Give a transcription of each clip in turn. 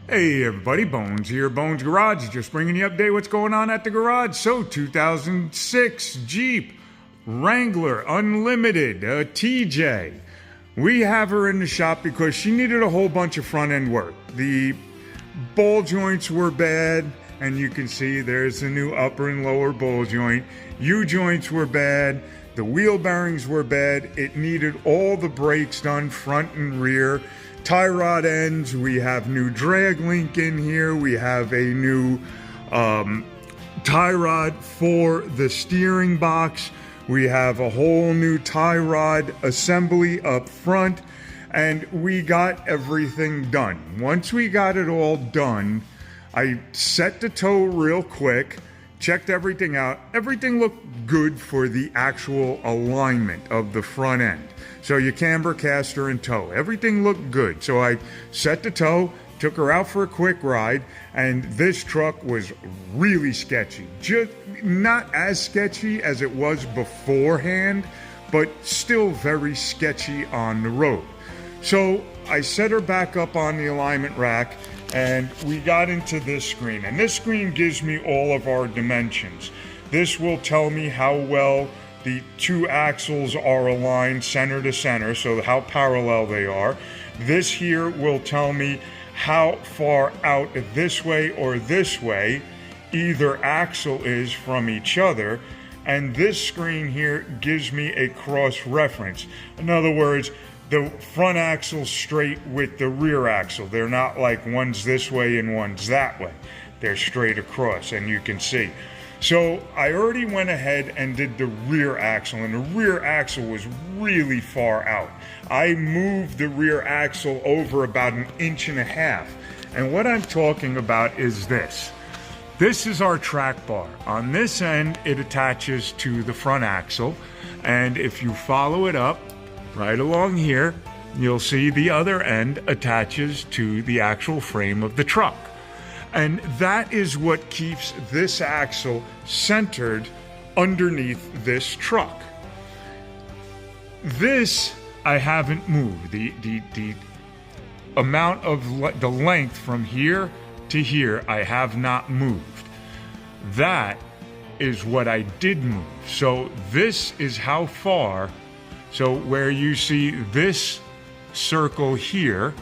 Hey everybody, Bones here, Bones Garage, just bringing you an update what's going on at the garage. So 2006 Jeep Wrangler Unlimited, TJ. We have her in the shop because she needed a whole bunch of front end work. The ball joints were bad, and you can see there's the new upper and lower ball joint. U-joints were bad, the wheel bearings were bad. It needed all the brakes done, front and rear. Tie rod ends, we have new drag link in here, we have a new tie rod for the steering box, we have a whole new tie rod assembly up front, and we got everything done. Once we got it all done, I set the tow real quick, checked everything out. Everything looked good for the actual alignment of the front end. So your camber, caster, and tow, everything looked good. So I set the tow, took her out for a quick ride, and this truck was really sketchy. Just not as sketchy as it was beforehand, but still very sketchy on the road. So I set her back up on the alignment rack, and we got into this screen. And this screen gives me all of our dimensions. This will tell me how well the two axles are aligned center to center, so how parallel they are. This here will tell me how far out this way or this way either axle is from each other. And this screen here gives me a cross reference. In other words, the front axle's straight with the rear axle. They're not like one's this way and one's that way. They're straight across, and you can see. So I already went ahead and did the rear axle, and the rear axle was really far out. I moved the rear axle over about 1.5 inches. And what I'm talking about is this. This is our track bar. On this end, it attaches to the front axle. And if you follow it up, right along here, you'll see the other end attaches to the actual frame of the truck. And that is what keeps this axle centered underneath this truck. This I haven't moved. The amount of the length from here to here I have not moved. That is what I did move. So this is how far. So where you see this circle here,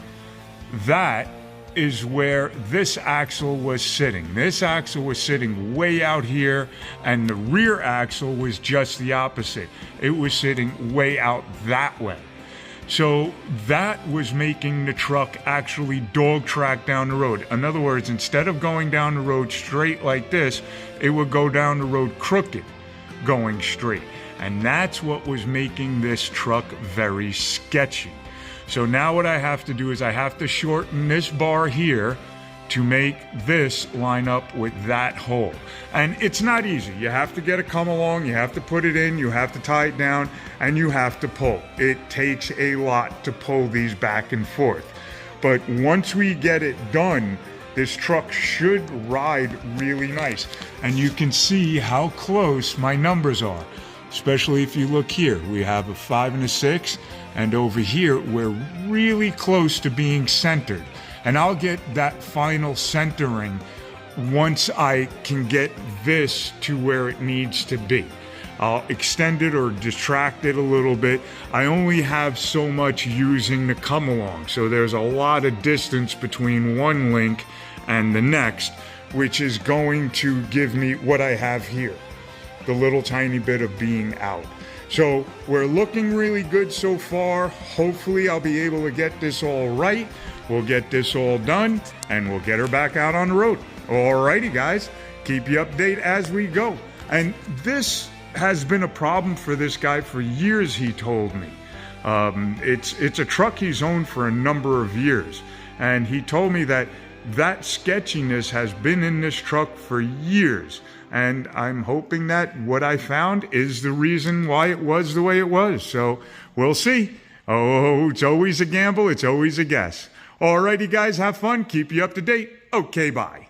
that is where this axle was sitting. This axle was sitting way out here, and the rear axle was just the opposite. It was sitting way out that way. So that was making the truck actually dog track down the road. In other words, instead of going down the road straight like this, it would go down the road crooked, going straight. And that's what was making this truck very sketchy. So now what I have to do is I have to shorten this bar here to make this line up with that hole. And it's not easy. You have to get a come along, you have to put it in, you have to tie it down, and you have to pull. It takes a lot to pull these back and forth. But once we get it done, this truck should ride really nice. And you can see how close my numbers are. Especially if you look here, we have a 5 and a 6, and over here we're really close to being centered. And I'll get that final centering once I can get this to where it needs to be. I'll extend it or detract it a little bit. I only have so much using the come along, so there's a lot of distance between one link and the next, which is going to give me what I have here. The little tiny bit of being out. So we're looking really good so far. Hopefully I'll be able to get this all right. We'll get this all done, and we'll get her back out on the road. Alrighty guys, keep you updated as we go. And this has been a problem for this guy for years, he told me. It's a truck he's owned for a number of years. And he told me that sketchiness has been in this truck for years. And I'm hoping that what I found is the reason why it was the way it was. So we'll see. Oh, it's always a gamble. It's always a guess. Alrighty, guys, have fun. Keep you up to date. Okay, bye.